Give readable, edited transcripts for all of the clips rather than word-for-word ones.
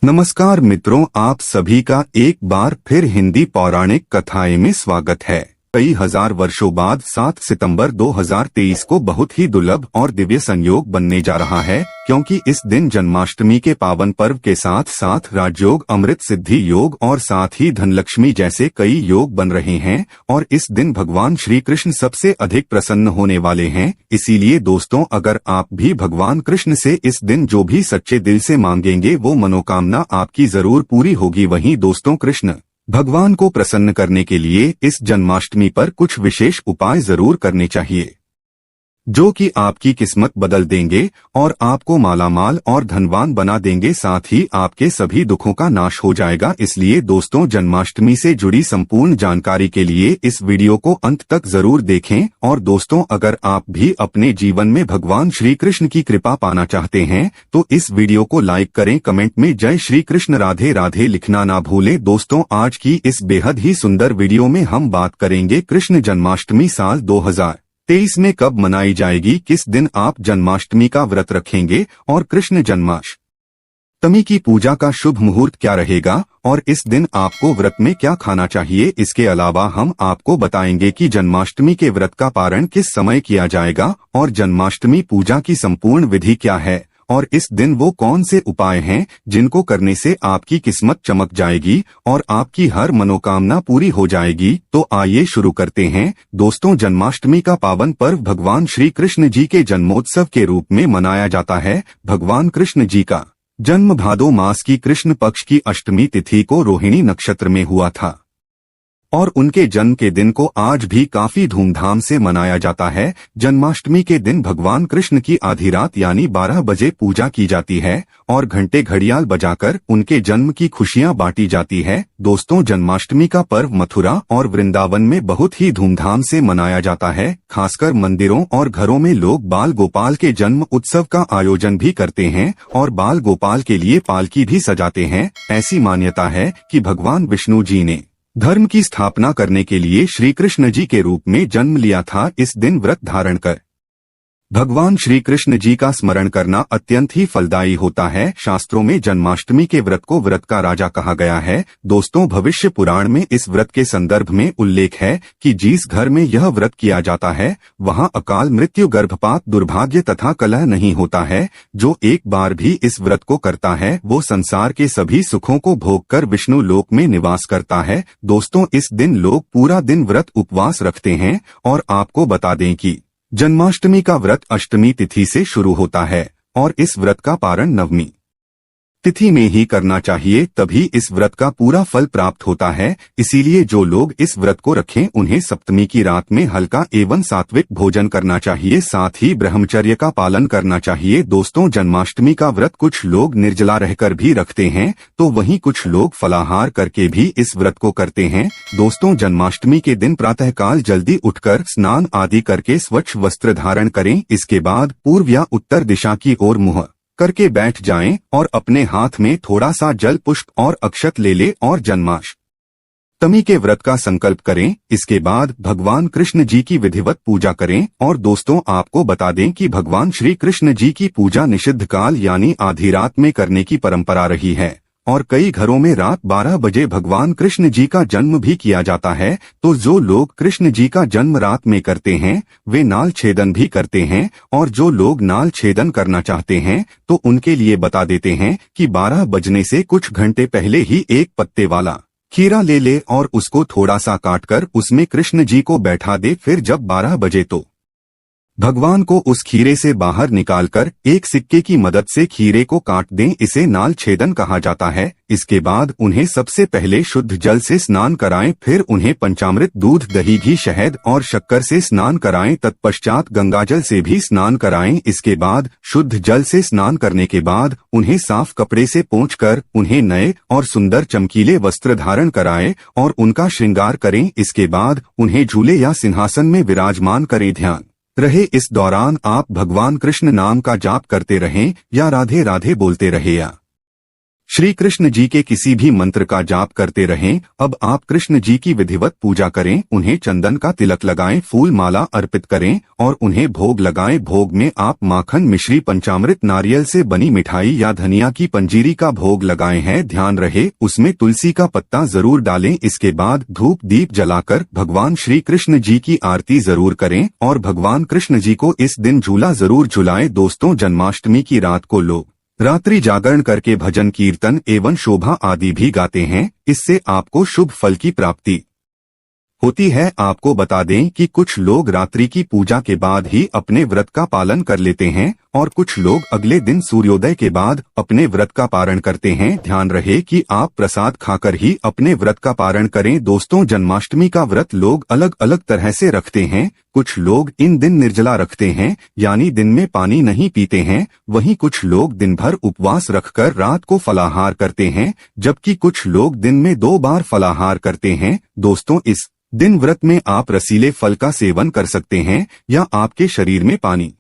नमस्कार मित्रों, आप सभी का एक बार फिर हिंदी पौराणिक कथाएं में स्वागत है। कई हजार वर्षों बाद 7 सितंबर 2023 को बहुत ही दुर्लभ और दिव्य संयोग बनने जा रहा है, क्योंकि इस दिन जन्माष्टमी के पावन पर्व के साथ साथ राजयोग, अमृत सिद्धि योग और साथ ही धनलक्ष्मी जैसे कई योग बन रहे हैं। और इस दिन भगवान श्री कृष्ण सबसे अधिक प्रसन्न होने वाले हैं। इसीलिए दोस्तों, अगर आप भी भगवान कृष्ण से इस दिन जो भी सच्चे दिल से मांगेंगे वो मनोकामना आपकी जरूर पूरी होगी। वहीं दोस्तों, कृष्ण भगवान को प्रसन्न करने के लिए इस जन्माष्टमी पर कुछ विशेष उपाय जरूर करने चाहिए, जो कि आपकी किस्मत बदल देंगे और आपको मालामाल और धनवान बना देंगे। साथ ही आपके सभी दुखों का नाश हो जाएगा। इसलिए दोस्तों, जन्माष्टमी से जुड़ी संपूर्ण जानकारी के लिए इस वीडियो को अंत तक जरूर देखें। और दोस्तों, अगर आप भी अपने जीवन में भगवान श्री कृष्ण की कृपा पाना चाहते हैं तो इस वीडियो को लाइक करें, कमेंट में जय श्री कृष्ण राधे राधे लिखना ना भूलें। दोस्तों, आज की इस बेहद ही सुंदर वीडियो में हम बात करेंगे कृष्ण जन्माष्टमी साल 2023 में कब मनाई जाएगी, किस दिन आप जन्माष्टमी का व्रत रखेंगे और कृष्ण जन्माष्टमी की पूजा का शुभ मुहूर्त क्या रहेगा और इस दिन आपको व्रत में क्या खाना चाहिए। इसके अलावा हम आपको बताएंगे कि जन्माष्टमी के व्रत का पारण किस समय किया जाएगा और जन्माष्टमी पूजा की संपूर्ण विधि क्या है और इस दिन वो कौन से उपाय हैं जिनको करने से आपकी किस्मत चमक जाएगी और आपकी हर मनोकामना पूरी हो जाएगी। तो आइए शुरू करते हैं। दोस्तों, जन्माष्टमी का पावन पर्व भगवान श्री कृष्ण जी के जन्मोत्सव के रूप में मनाया जाता है। भगवान कृष्ण जी का जन्म भादो मास की कृष्ण पक्ष की अष्टमी तिथि को रोहिणी नक्षत्र में हुआ था और उनके जन्म के दिन को आज भी काफी धूमधाम से मनाया जाता है। जन्माष्टमी के दिन भगवान कृष्ण की आधी रात यानी 12 बजे पूजा की जाती है और घंटे घड़ियाल बजाकर उनके जन्म की खुशियां बांटी जाती है। दोस्तों, जन्माष्टमी का पर्व मथुरा और वृंदावन में बहुत ही धूमधाम से मनाया जाता है। खासकर मंदिरों और घरों में लोग बाल गोपाल के जन्म उत्सव का आयोजन भी करते हैं और बाल गोपाल के लिए पालकी भी सजाते हैं। ऐसी मान्यता है कि भगवान विष्णु जी ने धर्म की स्थापना करने के लिए श्री कृष्ण जी के रूप में जन्म लिया था। इस दिन व्रत धारण कर भगवान श्री कृष्ण जी का स्मरण करना अत्यंत ही फलदायी होता है। शास्त्रों में जन्माष्टमी के व्रत को व्रत का राजा कहा गया है। दोस्तों, भविष्य पुराण में इस व्रत के संदर्भ में उल्लेख है कि जिस घर में यह व्रत किया जाता है वहां अकाल मृत्यु, गर्भपात, दुर्भाग्य तथा कलह नहीं होता है। जो एक बार भी इस व्रत को करता है वो संसार के सभी सुखों को भोग कर विष्णु लोक में निवास करता है। दोस्तों, इस दिन लोग पूरा दिन व्रत उपवास रखते हैं और आपको बता दें कि जन्माष्टमी का व्रत अष्टमी तिथि से शुरू होता है और इस व्रत का पारण नवमी तिथि में ही करना चाहिए, तभी इस व्रत का पूरा फल प्राप्त होता है। इसीलिए जो लोग इस व्रत को रखें उन्हें सप्तमी की रात में हल्का एवं सात्विक भोजन करना चाहिए, साथ ही ब्रह्मचर्य का पालन करना चाहिए। दोस्तों, जन्माष्टमी का व्रत कुछ लोग निर्जला रहकर भी रखते हैं तो वहीं कुछ लोग फलाहार करके भी इस व्रत को करते हैं। दोस्तों, जन्माष्टमी के दिन प्रातःकाल जल्दी उठकर स्नान आदि करके स्वच्छ वस्त्र धारण करें। इसके बाद पूर्व या उत्तर दिशा की ओर मुंह करके बैठ जाएं और अपने हाथ में थोड़ा सा जल, पुष्प और अक्षत ले ले और जन्माष्टमी के व्रत का संकल्प करें। इसके बाद भगवान कृष्ण जी की विधिवत पूजा करें। और दोस्तों, आपको बता दें कि भगवान श्री कृष्ण जी की पूजा निषिद्ध काल यानी आधी रात में करने की परंपरा रही है और कई घरों में रात 12 बजे भगवान कृष्ण जी का जन्म भी किया जाता है। तो जो लोग कृष्ण जी का जन्म रात में करते हैं वे नाल छेदन भी करते हैं और जो लोग नाल छेदन करना चाहते हैं तो उनके लिए बता देते हैं कि 12 बजने से कुछ घंटे पहले ही एक पत्ते वाला खीरा ले ले और उसको थोड़ा सा काटकर उसमें कृष्ण जी को बैठा दे। फिर जब 12 बजे तो भगवान को उस खीरे से बाहर निकालकर एक सिक्के की मदद से खीरे को काट दें। इसे नाल छेदन कहा जाता है। इसके बाद उन्हें सबसे पहले शुद्ध जल से स्नान कराएं, फिर उन्हें पंचामृत, दूध, दही, घी, शहद और शक्कर से स्नान कराएं। तत्पश्चात गंगाजल से भी स्नान कराएं। इसके बाद शुद्ध जल से स्नान करने के बाद उन्हें साफ कपड़े से पोंछकर उन्हें नए और सुंदर चमकीले वस्त्र धारण कराएं और उनका श्रृंगार करें। इसके बाद उन्हें झूले या सिंहासन में विराजमान करें। ध्यान रहे इस दौरान आप भगवान कृष्ण नाम का जाप करते रहें या राधे राधे बोलते रहे या श्री कृष्ण जी के किसी भी मंत्र का जाप करते रहें। अब आप कृष्ण जी की विधिवत पूजा करें, उन्हें चंदन का तिलक लगाएं, फूल माला अर्पित करें और उन्हें भोग लगाएं। भोग में आप माखन, मिश्री, पंचामृत, नारियल से बनी मिठाई या धनिया की पंजीरी का भोग लगाए हैं। ध्यान रहे उसमें तुलसी का पत्ता जरूर डालें। इसके बाद धूप दीप जलाकर भगवान श्री कृष्ण जी की आरती जरूर करें और भगवान कृष्ण जी को इस दिन झूला जरूर झुलाएं। दोस्तों, जन्माष्टमी की रात को लोग रात्रि जागरण करके भजन, कीर्तन एवं शोभा आदि भी गाते हैं। इससे आपको शुभ फल की प्राप्ति होती है। आपको बता दें कि कुछ लोग रात्रि की पूजा के बाद ही अपने व्रत का पालन कर लेते हैं और कुछ लोग अगले दिन सूर्योदय के बाद अपने व्रत का पारण करते हैं। ध्यान रहे कि आप प्रसाद खाकर ही अपने व्रत का पारण करें। दोस्तों, जन्माष्टमी का व्रत लोग अलग अलग तरह से रखते हैं। कुछ लोग इन दिन निर्जला रखते हैं, यानी दिन में पानी नहीं पीते हैं। वहीं कुछ लोग दिन भर उपवास रखकर रात को फलाहार करते हैं, जबकि कुछ लोग दिन में 2 बार फलाहार करते हैं। दोस्तों, इस दिन व्रत में आप रसीले फल का सेवन कर सकते हैं या आपके शरीर में पानी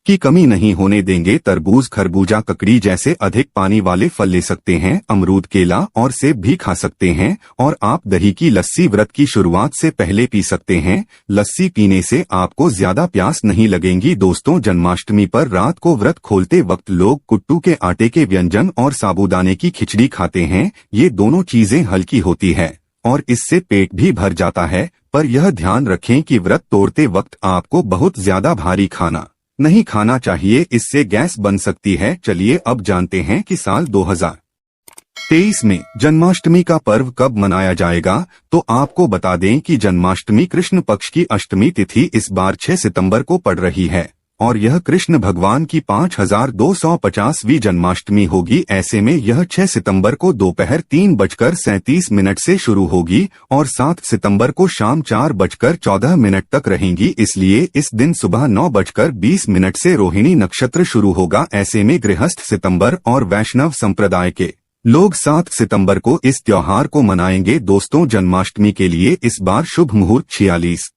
की कमी नहीं होने देंगे। तरबूज, खरबूजा, ककड़ी जैसे अधिक पानी वाले फल ले सकते हैं। अमरूद, केला और सेब भी खा सकते हैं और आप दही की लस्सी व्रत की शुरुआत से पहले पी सकते हैं। लस्सी पीने से आपको ज्यादा प्यास नहीं लगेगी। दोस्तों, जन्माष्टमी पर रात को व्रत खोलते वक्त लोग कुट्टू के आटे के व्यंजन और साबूदाने की खिचड़ी खाते हैं। ये दोनों चीजें हल्की होती है और इससे पेट भी भर जाता है, पर यह ध्यान रखें कि व्रत तोड़ते वक्त आपको बहुत ज्यादा भारी खाना नहीं खाना चाहिए, इससे गैस बन सकती है। चलिए अब जानते हैं कि साल 2023 में जन्माष्टमी का पर्व कब मनाया जाएगा। तो आपको बता दें कि जन्माष्टमी कृष्ण पक्ष की अष्टमी तिथि इस बार 6 सितंबर को पड़ रही है और यह कृष्ण भगवान की 5250वीं जन्माष्टमी होगी। ऐसे में यह 6 सितंबर को दोपहर 3:37 से शुरू होगी और 7 सितंबर को शाम 4:14 तक रहेंगी। इसलिए इस दिन सुबह 9:20 से रोहिणी नक्षत्र शुरू होगा। ऐसे में गृहस्थ सितंबर और वैष्णव संप्रदाय के लोग 7 सितंबर को इस त्योहार को मनाएंगे। दोस्तों, जन्माष्टमी के लिए इस बार शुभ मुहूर्त 46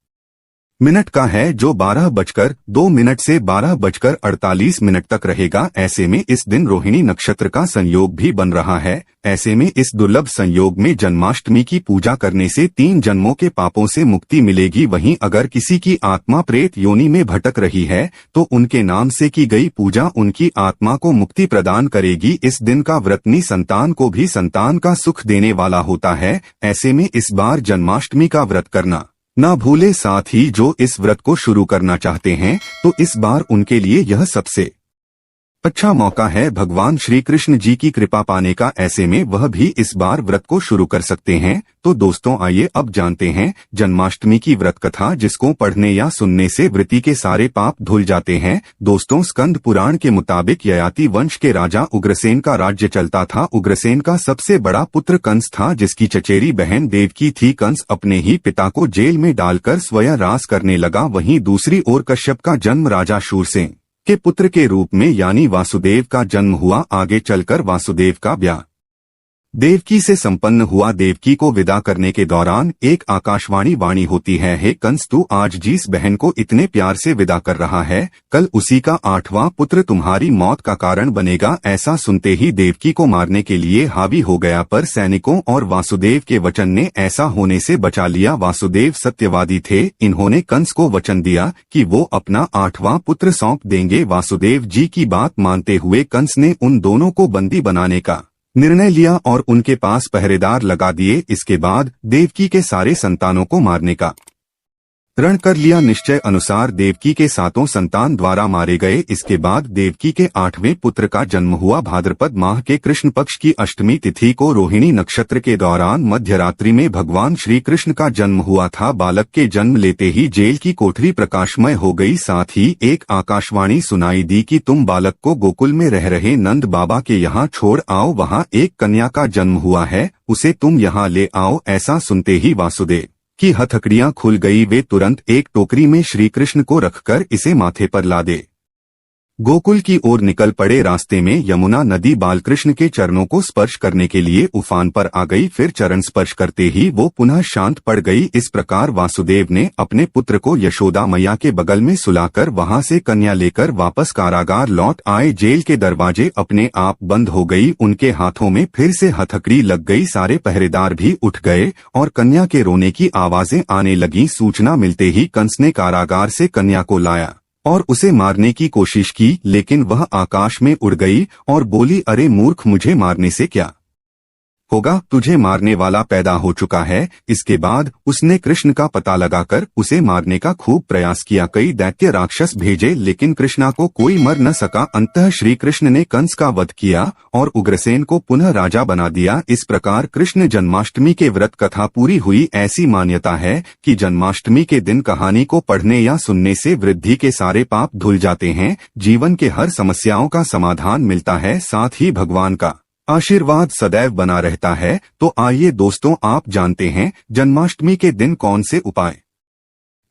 का है, जो 12:02 से 12:48 तक रहेगा। ऐसे में इस दिन रोहिणी नक्षत्र का संयोग भी बन रहा है। ऐसे में इस दुर्लभ संयोग में जन्माष्टमी की पूजा करने से 3 जन्मों के पापों से मुक्ति मिलेगी। वहीं अगर किसी की आत्मा प्रेत योनि में भटक रही है तो उनके नाम से की गई पूजा उनकी आत्मा को मुक्ति प्रदान करेगी। इस दिन का व्रतनी संतान को भी संतान का सुख देने वाला होता है। ऐसे में इस बार जन्माष्टमी का व्रत करना ना भूले। साथ ही जो इस व्रत को शुरू करना चाहते हैं तो इस बार उनके लिए यह सबसे अच्छा मौका है भगवान श्री कृष्ण जी की कृपा पाने का। ऐसे में वह भी इस बार व्रत को शुरू कर सकते हैं। तो दोस्तों, आइए अब जानते हैं जन्माष्टमी की व्रत कथा, जिसको पढ़ने या सुनने से वृत्ति के सारे पाप धुल जाते हैं। दोस्तों, स्कंद पुराण के मुताबिक ययाति वंश के राजा उग्रसेन का राज्य चलता था। उग्रसेन का सबसे बड़ा पुत्र कंस था, जिसकी चचेरी बहन देवकी थी। कंस अपने ही पिता को जेल में डालकर स्वयं राज करने लगा। वहीं दूसरी ओर कश्यप का जन्म राजा शूरसेन के पुत्र के रूप में यानी वासुदेव का जन्म हुआ। आगे चलकर वासुदेव का ब्याह देवकी से संपन्न हुआ। देवकी को विदा करने के दौरान एक आकाशवाणी वाणी होती है, हे कंस, तू आज जिस बहन को इतने प्यार से विदा कर रहा है, कल उसी का 8वां पुत्र तुम्हारी मौत का कारण बनेगा। ऐसा सुनते ही देवकी को मारने के लिए हावी हो गया, पर सैनिकों और वासुदेव के वचन ने ऐसा होने से बचा लिया। वासुदेव सत्यवादी थे। इन्होंने कंस को वचन दिया कि वो अपना 8वां पुत्र सौंप देंगे। वासुदेव जी की बात मानते हुए कंस ने उन दोनों को बंदी बनाने का निर्णय लिया और उनके पास पहरेदार लगा दिए। इसके बाद देवकी के सारे संतानों को मारने का रण कर लिया। निश्चय अनुसार देवकी के 7 संतान द्वारा मारे गए। इसके बाद देवकी के 8वें पुत्र का जन्म हुआ। भाद्रपद माह के कृष्ण पक्ष की अष्टमी तिथि को रोहिणी नक्षत्र के दौरान मध्यरात्रि में भगवान श्री कृष्ण का जन्म हुआ था। बालक के जन्म लेते ही जेल की कोठरी प्रकाशमय हो गई। साथ ही एक आकाशवाणी सुनाई दी कि तुम बालक को गोकुल में रह रहे नंद बाबा के यहाँ छोड़ आओ, वहाँ एक कन्या का जन्म हुआ है, उसे तुम यहाँ ले आओ। ऐसा सुनते ही वासुदेव की हथकड़ियां खुल गई। वे तुरंत एक टोकरी में श्री कृष्ण को रखकर इसे माथे पर लादे। गोकुल की ओर निकल पड़े। रास्ते में यमुना नदी बालकृष्ण के चरणों को स्पर्श करने के लिए उफान पर आ गई। फिर चरण स्पर्श करते ही वो पुनः शांत पड़ गई। इस प्रकार वासुदेव ने अपने पुत्र को यशोदा मैया के बगल में सुलाकर वहां से कन्या लेकर वापस कारागार लौट आए। जेल के दरवाजे अपने आप बंद हो गई। उनके हाथों में फिर से हथकड़ी लग गई। सारे पहरेदार भी उठ गए और कन्या के रोने की आवाजें आने लगी। सूचना मिलते ही कंस ने कारागार से कन्या को लाया और उसे मारने की कोशिश की, लेकिन वह आकाश में उड़ गई और बोली, अरे मूर्ख, मुझे मारने से क्या होगा, तुझे मारने वाला पैदा हो चुका है। इसके बाद उसने कृष्ण का पता लगाकर उसे मारने का खूब प्रयास किया। कई दैत्य राक्षस भेजे, लेकिन कृष्णा को कोई मर न सका। अंततः श्री कृष्ण ने कंस का वध किया और उग्रसेन को पुनः राजा बना दिया। इस प्रकार कृष्ण जन्माष्टमी के व्रत कथा पूरी हुई। ऐसी मान्यता है कि जन्माष्टमी के दिन कहानी को पढ़ने या सुनने से वृद्धि के सारे पाप धुल जाते हैं, जीवन के हर समस्याओं का समाधान मिलता है, साथ ही भगवान का आशीर्वाद सदैव बना रहता है। तो आइए दोस्तों, आप जानते हैं जन्माष्टमी के दिन कौन से उपाय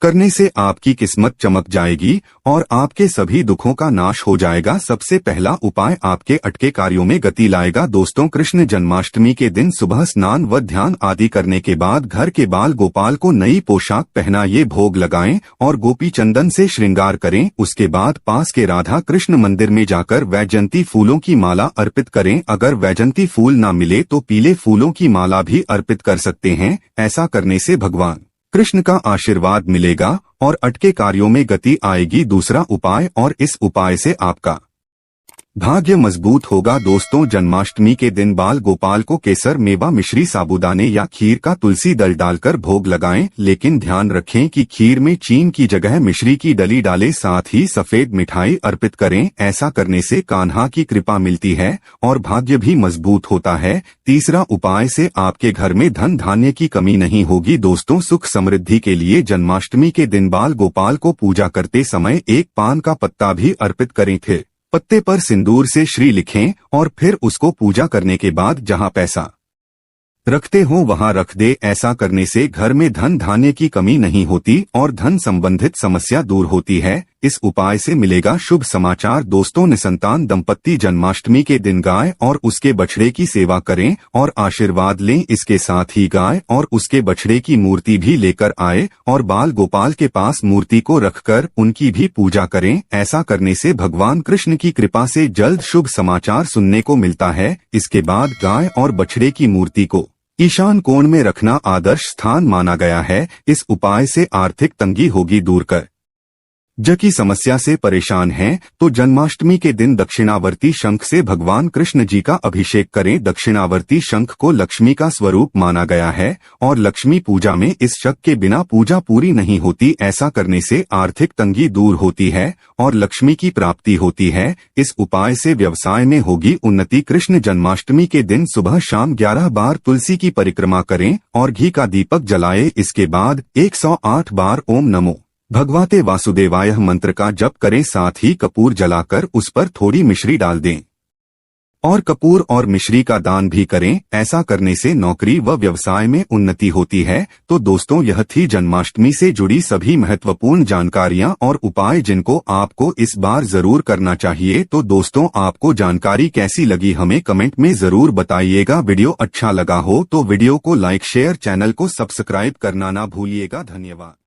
करने से आपकी किस्मत चमक जाएगी और आपके सभी दुखों का नाश हो जाएगा। सबसे पहला उपाय आपके अटके कार्यों में गति लाएगा। दोस्तों, कृष्ण जन्माष्टमी के दिन सुबह स्नान व ध्यान आदि करने के बाद घर के बाल गोपाल को नई पोशाक पहनाइए, भोग लगाएं और गोपी चंदन से श्रृंगार करें। उसके बाद पास के राधा कृष्ण मंदिर में जाकर वैजयंती फूलों की माला अर्पित करें। अगर वैजयंती फूल न मिले तो पीले फूलों की माला भी अर्पित कर सकते हैं। ऐसा करने से भगवान कृष्ण का आशीर्वाद मिलेगा और अटके कार्यों में गति आएगी। दूसरा उपाय, और इस उपाय से आपका भाग्य मजबूत होगा। दोस्तों, जन्माष्टमी के दिन बाल गोपाल को केसर, मेवा, मिश्री, साबूदाने या खीर का तुलसी दल डालकर भोग लगाएं, लेकिन ध्यान रखें कि खीर में चीन की जगह मिश्री की डली डालें। साथ ही सफेद मिठाई अर्पित करें। ऐसा करने से कान्हा की कृपा मिलती है और भाग्य भी मजबूत होता है। तीसरा उपाय से आपके घर में धन धान्य की कमी नहीं होगी। दोस्तों, सुख समृद्धि के लिए जन्माष्टमी के दिन बाल गोपाल को पूजा करते समय एक पान का पत्ता भी अर्पित करें। फिर पत्ते पर सिंदूर से श्री लिखें और फिर उसको पूजा करने के बाद जहां पैसा रखते हो वहां रख दे। ऐसा करने से घर में धन धान्य की कमी नहीं होती और धन संबंधित समस्या दूर होती है। इस उपाय से मिलेगा शुभ समाचार। दोस्तों, निसंतान दंपत्ति जन्माष्टमी के दिन गाय और उसके बछड़े की सेवा करें और आशीर्वाद लें। इसके साथ ही गाय और उसके बछड़े की मूर्ति भी लेकर आए और बाल गोपाल के पास मूर्ति को रखकर उनकी भी पूजा करें। ऐसा करने से भगवान कृष्ण की कृपा से जल्द शुभ समाचार सुनने को मिलता है। इसके बाद गाय और बछड़े की मूर्ति को ईशान कोण में रखना आदर्श स्थान माना गया है। इस उपाय से आर्थिक तंगी होगी दूर कर। ज की समस्या से परेशान हैं तो जन्माष्टमी के दिन दक्षिणावर्ती शंख से भगवान कृष्ण जी का अभिषेक करें। दक्षिणावर्ती शंख को लक्ष्मी का स्वरूप माना गया है और लक्ष्मी पूजा में इस शंख के बिना पूजा पूरी नहीं होती। ऐसा करने से आर्थिक तंगी दूर होती है और लक्ष्मी की प्राप्ति होती है। इस उपाय से व्यवसाय में होगी उन्नति। कृष्ण जन्माष्टमी के दिन सुबह शाम 11 बार तुलसी की परिक्रमा करें और घी का दीपक जलाएं। इसके बाद 108 बार ओम नमो भगवते वासुदेवाय मंत्र का जप करें। साथ ही कपूर जलाकर उस पर थोड़ी मिश्री डाल दें और कपूर और मिश्री का दान भी करें। ऐसा करने से नौकरी व व्यवसाय में उन्नति होती है। तो दोस्तों, यह थी जन्माष्टमी से जुड़ी सभी महत्वपूर्ण जानकारियां और उपाय जिनको आपको इस बार जरूर करना चाहिए। तो दोस्तों, आपको जानकारी कैसी लगी हमें कमेंट में जरूर बताइएगा। वीडियो अच्छा लगा हो तो वीडियो को लाइक, शेयर, चैनल को सब्सक्राइब करना ना भूलिएगा। धन्यवाद।